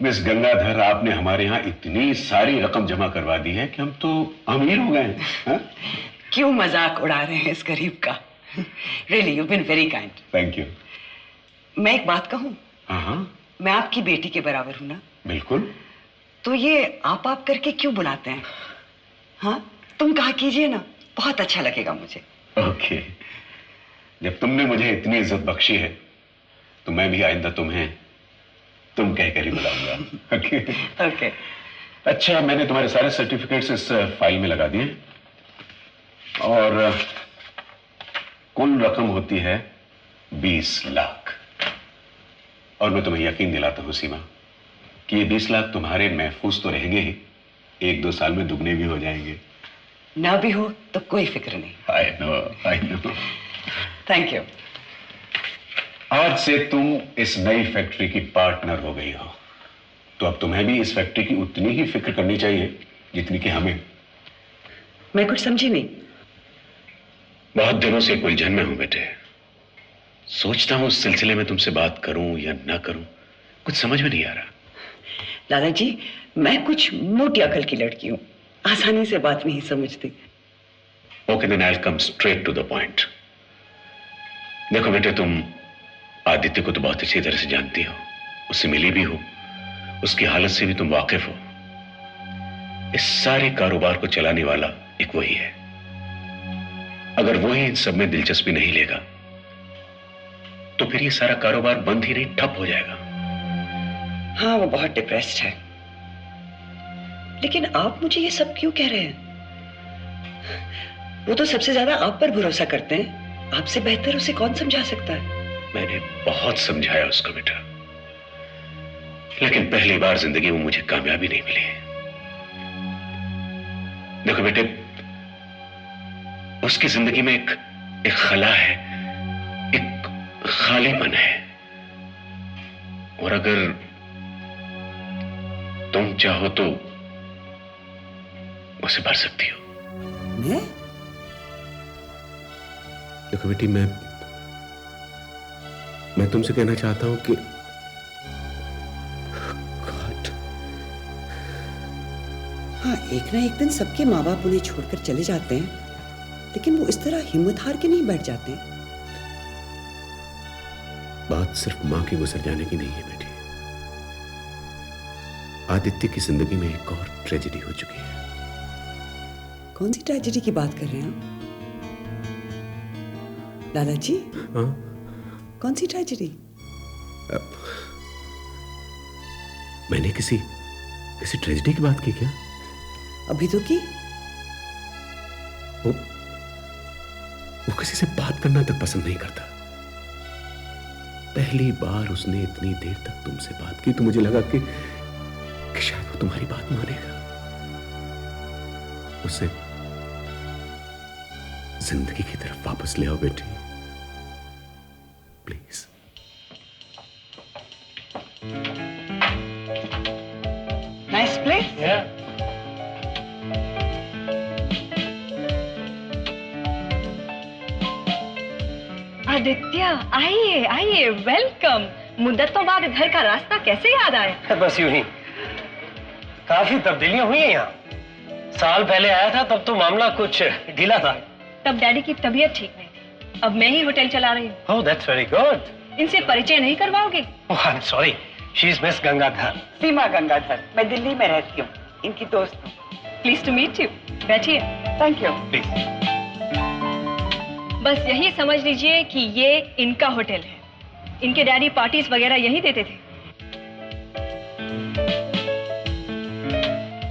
Miss Gangadhar, आपने हमारे यहाँ इतनी सारी रकम जमा करवा दी है कि हम तो अमीर हो गए हैं। क्यों मजाक उड़ा रहे हैं इस गरीब का? Really you been very kind. Thank you. मैं एक बात कहूँ? हाँ। मैं आपकी बेटी के बराबर हूँ ना? बिल्कुल। तो ये आप करके क्यों बुलाते हैं? हाँ, तुम कहा कीजिए ना, बहुत अच्छा लगेगा मुझे। ओके। जब तुमने मुझे इतनी इज्जत बख्शी है तो मैं भी आइंदा तुम्हें तुम कहकर ही बुलाऊंगा। Okay okay. अच्छा, मैंने तुम्हारे सारे सर्टिफिकेट्स इस फाइल में लगा दिए और कुल रकम होती है 20 लाख। और मैं तुम्हें यकीन दिलाता हूं सीमा कि ये 20 लाख तुम्हारे महफूज तो रहेंगे ही, 1-2 साल में दुगने भी हो जाएंगे। ना भी हो तो कोई फिक्र नहीं। I know. Thank you. आज से तुम इस नई फैक्ट्री की पार्टनर हो गई हो, तो अब तुम्हें भी इस फैक्ट्री की उतनी ही फिक्र करनी चाहिए जितनी कि हमें। मैं कुछ समझी नहीं। बहुत दिनों से एक उलझन में हूं बेटे। सोचता हूं उस सिलसिले में तुमसे बात करूं या ना करूं, कुछ समझ में नहीं आ रहा। दादाजी, मैं कुछ मोटी अकल की लड़की हूं, आसानी से बात नहीं समझती। Okay, then I will come straight to the point. देखो बेटे, तुम आदित्य को तो बहुत अच्छी तरह से जानती हो, उससे मिली भी हो, उसकी हालत से भी तुम वाकिफ हो। इस सारे कारोबार को चलाने वाला एक वही है। अगर वही इन सब में दिलचस्पी नहीं लेगा तो फिर ये सारा कारोबार बंद ही नहीं, ठप हो जाएगा। हाँ, वो बहुत डिप्रेस्ड है। लेकिन आप मुझे ये सब क्यों कह रहे हैं? वो तो सबसे ज्यादा आप पर भरोसा करते हैं। आपसे बेहतर उसे कौन समझा सकता है? मैंने बहुत समझाया उसको बेटा, लेकिन पहली बार जिंदगी में मुझे कामयाबी नहीं मिली। देखो बेटे, उसकी जिंदगी में एक खला है, एक खालीपन है, और अगर तुम चाहो तो उसे भर सकती हो। मैं? देखो बेटी, मैं तुमसे कहना चाहता हूं कि हाँ, एक ना एक दिन सबके माँ बाप उन्हें छोड़कर चले जाते हैं, लेकिन वो इस तरह हिम्मत हार के नहीं बैठ जाते। बात सिर्फ मां के गुजर जाने की नहीं है बेटी। आदित्य की जिंदगी में एक और ट्रेजेडी हो चुकी है। कौन सी ट्रेजेडी की बात कर रहे हैं आप? दादाजी? हाँ? कौन सी ट्रेजेडी? मैंने किसी ट्रेजेडी की बात की क्या? अभी तो की। वो किसी से बात करना तक पसंद नहीं करता। पहली बार उसने इतनी देर तक तुमसे बात की तो मुझे लगा कि शायद वो तुम्हारी बात मानेगा। उसे जिंदगी की तरफ वापस ले आओ बेटी, प्लीज। Nice place. आदित्य, आइए आइए, वेलकम। मुद्दतों बाद घर का रास्ता कैसे याद आया? बस यूं ही। काफी तब्दीलियां हुई हैं यहाँ। साल पहले आया था तब तो मामला कुछ ढीला था। तब डैडी की तबीयत ठीक नहीं थी। अब मैं ही होटल चला रही हूँ। Oh, that's very good. इनसे परिचय नहीं करवाओगे? Oh, I am sorry, she is miss Gangadhar. Seema Gangadhar, मैं दिल्ली में रहती हूँ, इनकी दोस्त हूँ। Please to meet you. बैठिए। Thank you. प्लीज। बस यही समझ लीजिए कि ये इनका होटल है। इनके डैडी पार्टीज वगैरह यही देते थे।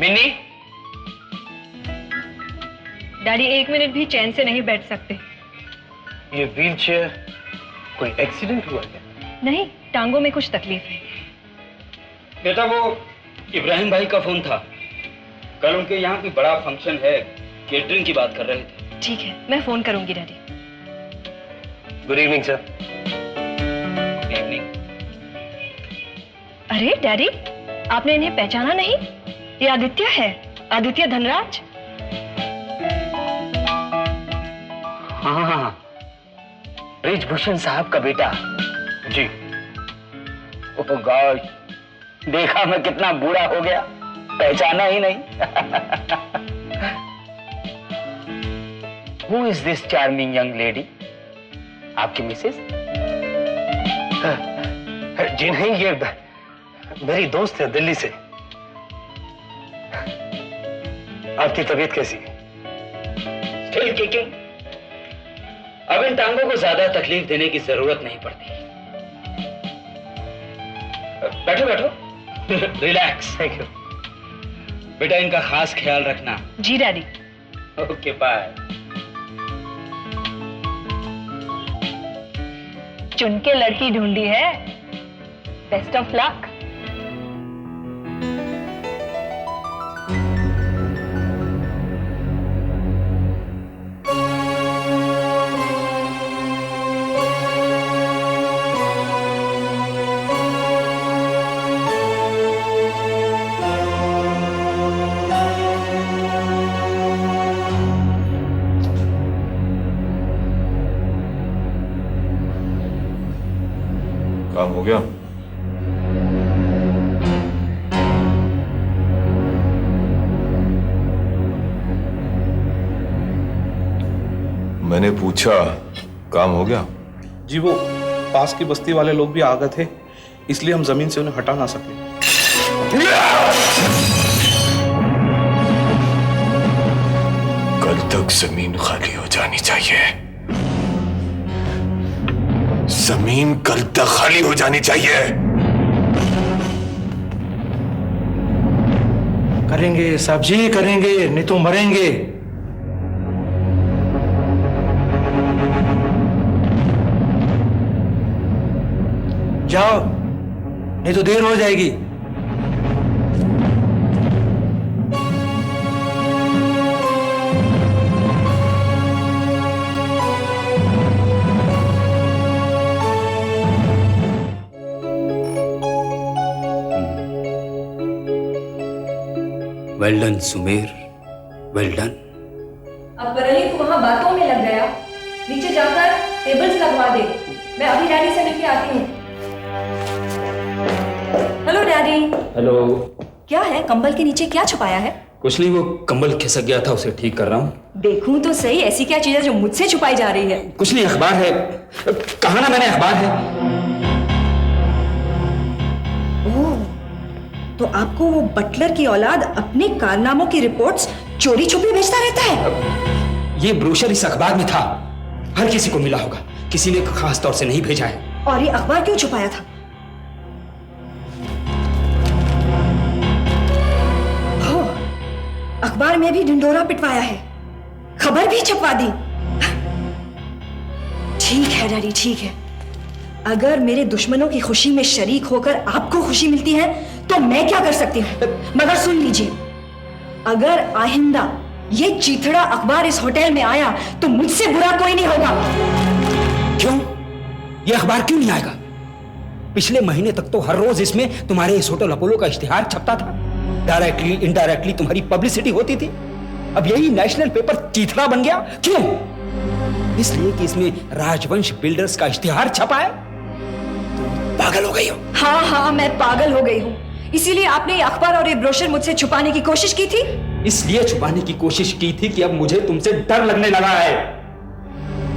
मिन्नी, डैडी एक मिनट भी चैन से नहीं बैठ सकते। ये व्हीलचेयर कोई एक्सीडेंट हुआ क्या? नहीं, टांगों में कुछ तकलीफ है। बेटा, वो इब्राहिम भाई का फोन था। कल उनके यहाँ कोई बड़ा फंक्शन है, केटरिंग की बात कर रहे थे। ठीक है, मैं फोन करूंगी daddy. Good evening sir. Good evening. अरे डैडी, आपने इन्हें पहचाना नहीं? ये आदित्य है, आदित्य धनराज। हाँ, ब्रिजभूषण साहब का बेटा। जी। ओह गॉड, देखा मैं कितना बूढ़ा हो गया, पहचाना ही नहीं। Who is this charming young lady? आपकी मिसेस? जी नहीं, ये मेरी दोस्त है दिल्ली से। आपकी तबीयत कैसी है? Still kicking? अब इन टांगों को ज्यादा तकलीफ देने की जरूरत नहीं पड़ती। बैठो बैठो, रिलैक्स। Thank you. बेटा इनका खास ख्याल रखना। जी डैडी। Okay bye. चुन के लड़की ढूंढी है, बेस्ट ऑफ लक। काम हो गया? मैंने पूछा काम हो गया? जी वो पास की बस्ती वाले लोग भी आ गए थे, इसलिए हम जमीन से उन्हें हटा ना सके। कल तक जमीन खाली हो जानी चाहिए। जमीन कल तक खाली हो जानी चाहिए। करेंगे साहब जी, करेंगे, नहीं तो मरेंगे। जाओ, नहीं तो देर हो जाएगी। Well done Sumer, well done. अब परली तू वहाँ बातों में लग गया, नीचे जाकर टेबल्स लगवा दे। मैं अभी डैडी से मिलके आती हूँ। Hello daddy. हेलो। क्या है, कंबल के नीचे क्या छुपाया है? कुछ नहीं, वो कंबल खिसक गया था, उसे ठीक कर रहा हूँ। देखूं तो सही, ऐसी क्या चीज है जो मुझसे छुपाई जा रही है? कुछ नहीं, अखबार है। कहा ना मैंने, अखबार है। ओह, तो आपको वो बटलर की औलाद अपने कारनामों की रिपोर्ट्स चोरी छुपी भेजता रहता है? ये ब्रोशर इस अखबार में था, हर किसी को मिला होगा, किसी ने खास तौर से नहीं भेजा है। और ये अखबार क्यों छुपाया था? हो, अखबार में भी ढिंढोरा पिटवाया है, खबर भी छपवा दी। ठीक है डैडी, ठीक है। अगर मेरे दुश्मनों की खुशी में शरीक होकर आपको खुशी मिलती है तो मैं क्या कर सकती हूँ, मगर सुन लीजिए, अगर आइंदा ये चीथड़ा अखबार इस होटल में आया तो मुझसे बुरा कोई नहीं होगा। क्यों? ये अखबार क्यों नहीं आएगा? पिछले महीने तक तो हर रोज इसमें तुम्हारे इस होटल अपोलो का इश्तिहार छपता था, डायरेक्टली इनडायरेक्टली तुम्हारी पब्लिसिटी होती थी। अब यही नेशनल पेपर चीथड़ा बन गया। क्यों? इसलिए कि इसमें राजवंश बिल्डर्स का इश्तिहार छपा है। पागल हो गई हो? हाँ हाँ, मैं पागल हो गई हूँ। इसीलिए आपने ये अखबार और ये ब्रोशर मुझसे छुपाने की कोशिश की थी? इसलिए छुपाने की कोशिश की थी कि अब मुझे तुमसे डर लगने लगा है।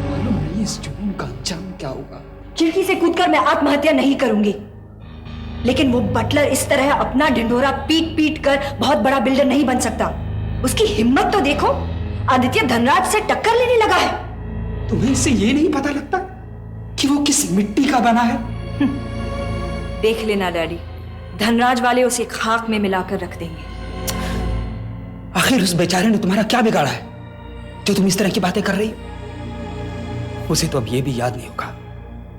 मालूम नहीं इस जुनून का अंजाम क्या होगा। खिड़की से कूदकर मैं आत्महत्या नहीं करूंगी, लेकिन वो बटलर इस तरह अपना ढिंढोरा पीट पीट कर बहुत बड़ा बिल्डर नहीं बन सकता। उसकी हिम्मत तो देखो, आदित्य धनराज से टक्कर लेने लगा है। तुम्हें इससे ये नहीं पता लगता कि वो किस मिट्टी का बना है? देख लेना डैडी, धनराज वाले उसे खाक में मिलाकर रख देंगे। आखिर उस बेचारे ने तुम्हारा क्या बिगाड़ा है जो तुम इस तरह की बातें कर रही हो? उसे तो अब ये भी याद नहीं होगा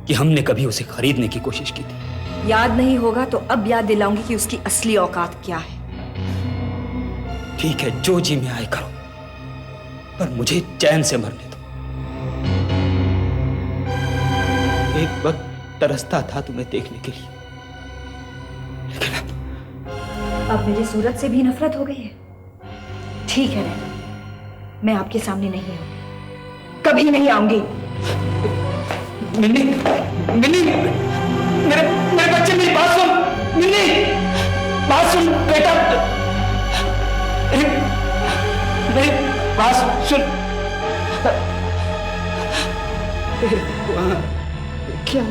कि हमने कभी उसे खरीदने की कोशिश की थी। याद नहीं होगा तो अब याद दिलाऊंगी कि उसकी असली औकात क्या है। ठीक है, जो जी में आए करो, पर मुझे चैन से मरने दो। एक वक्त तरसता था तुम्हें देखने के लिए, लेकिन अब मेरी सूरत से भी नफरत हो गई है। ठीक है डैडी, मैं आपके सामने नहीं आऊंगी, कभी नहीं आऊंगी। मिन्नी, मिन्नी, मेरे बच्चे, मेरी बात सुन। मिन्नी। पास सुन। क्या